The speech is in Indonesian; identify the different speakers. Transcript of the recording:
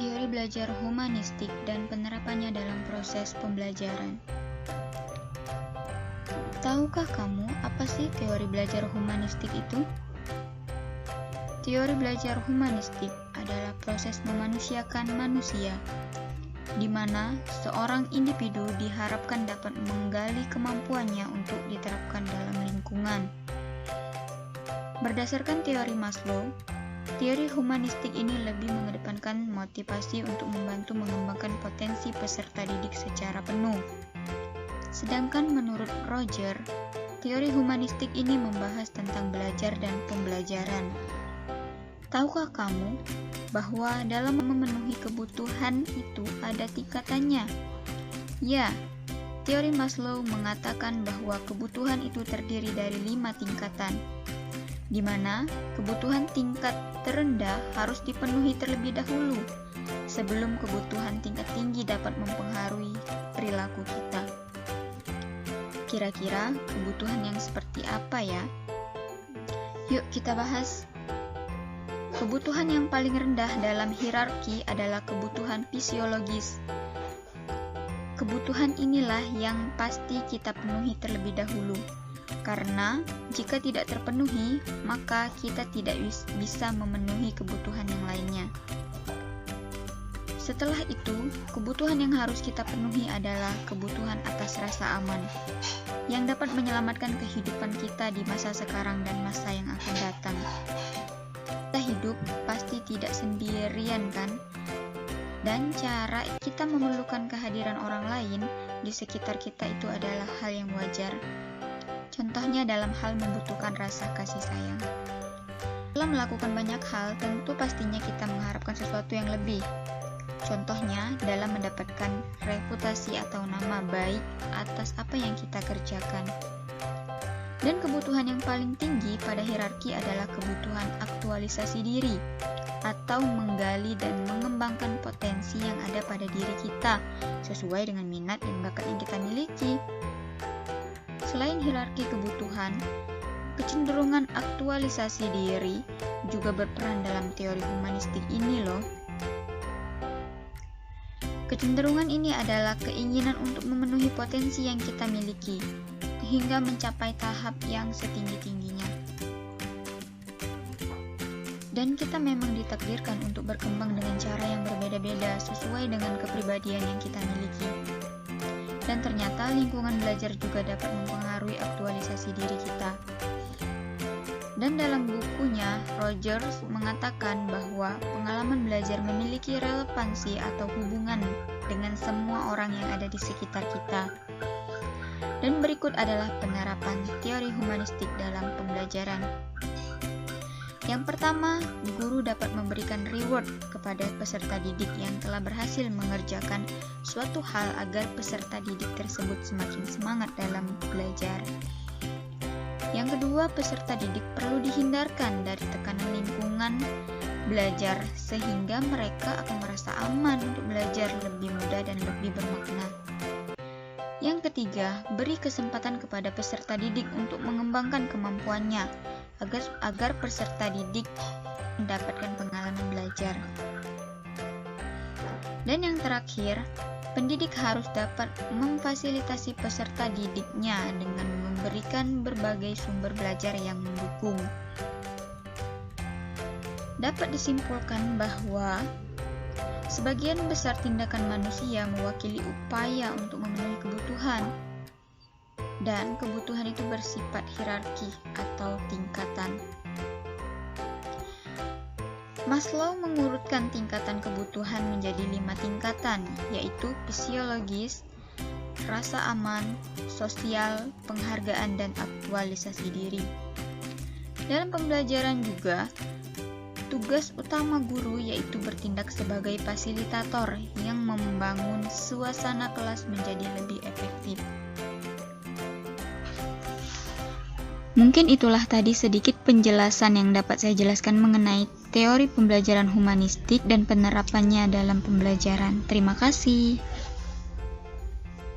Speaker 1: Teori belajar humanistik dan penerapannya dalam proses pembelajaran. Tahukah kamu apa sih teori belajar humanistik itu? Teori belajar humanistik adalah proses memanusiakan manusia, di mana seorang individu diharapkan dapat menggali kemampuannya untuk diterapkan dalam lingkungan. Berdasarkan teori Maslow, teori humanistik ini lebih mengedepankan motivasi untuk membantu mengembangkan potensi peserta didik secara penuh. Sedangkan menurut Roger, teori humanistik ini membahas tentang belajar dan pembelajaran. Tahukah kamu bahwa dalam memenuhi kebutuhan itu ada tingkatannya? Ya, teori Maslow mengatakan bahwa kebutuhan itu terdiri dari 5 tingkatan, di mana kebutuhan tingkat terendah harus dipenuhi terlebih dahulu sebelum kebutuhan tingkat tinggi dapat mempengaruhi perilaku kita. Kira-kira kebutuhan yang seperti apa ya? Yuk kita bahas. Kebutuhan yang paling rendah dalam hierarki adalah kebutuhan fisiologis. Kebutuhan inilah yang pasti kita penuhi terlebih dahulu. Karena jika tidak terpenuhi, maka kita tidak bisa memenuhi kebutuhan yang lainnya. Setelah itu, kebutuhan yang harus kita penuhi adalah kebutuhan atas rasa aman, yang dapat menyelamatkan kehidupan kita di masa sekarang dan masa yang akan datang. Kita hidup pasti tidak sendirian kan? Dan cara kita memerlukan kehadiran orang lain di sekitar kita itu adalah hal yang wajar. Contohnya dalam hal membutuhkan rasa kasih sayang. Dalam melakukan banyak hal, tentu pastinya kita mengharapkan sesuatu yang lebih. Contohnya dalam mendapatkan reputasi atau nama baik atas apa yang kita kerjakan. Dan kebutuhan yang paling tinggi pada hierarki adalah kebutuhan aktualisasi diri, atau menggali dan mengembangkan potensi yang ada pada diri kita sesuai dengan minat dan bakat yang kita miliki. Selain hierarki kebutuhan, kecenderungan aktualisasi diri juga berperan dalam teori humanistik ini loh. Kecenderungan ini adalah keinginan untuk memenuhi potensi yang kita miliki, hingga mencapai tahap yang setinggi-tingginya. Dan kita memang ditakdirkan untuk berkembang dengan cara yang berbeda-beda sesuai dengan kepribadian yang kita miliki. Dan ternyata lingkungan belajar juga dapat mempengaruhi aktualisasi diri kita. Dan dalam bukunya, Rogers mengatakan bahwa pengalaman belajar memiliki relevansi atau hubungan dengan semua orang yang ada di sekitar kita. Dan berikut adalah penerapan teori humanistik dalam pembelajaran. Yang pertama, guru dapat memberikan reward kepada peserta didik yang telah berhasil mengerjakan suatu hal agar peserta didik tersebut semakin semangat dalam belajar. Yang kedua, peserta didik perlu dihindarkan dari tekanan lingkungan belajar sehingga mereka akan merasa aman untuk belajar lebih mudah dan lebih bermakna. Yang ketiga, beri kesempatan kepada peserta didik untuk mengembangkan kemampuannya agar peserta didik mendapatkan pengalaman belajar. Dan yang terakhir, pendidik harus dapat memfasilitasi peserta didiknya dengan memberikan berbagai sumber belajar yang mendukung. Dapat disimpulkan bahwa sebagian besar tindakan manusia mewakili upaya untuk memenuhi kebutuhan, dan kebutuhan itu bersifat hierarki atau tingkatan. Maslow mengurutkan tingkatan kebutuhan menjadi 5 tingkatan, yaitu fisiologis, rasa aman, sosial, penghargaan, dan aktualisasi diri. Dalam pembelajaran juga, tugas utama guru yaitu bertindak sebagai fasilitator yang membangun suasana kelas menjadi lebih efektif. Mungkin itulah tadi sedikit penjelasan yang dapat saya jelaskan mengenai teori pembelajaran humanistik dan penerapannya dalam pembelajaran. Terima kasih.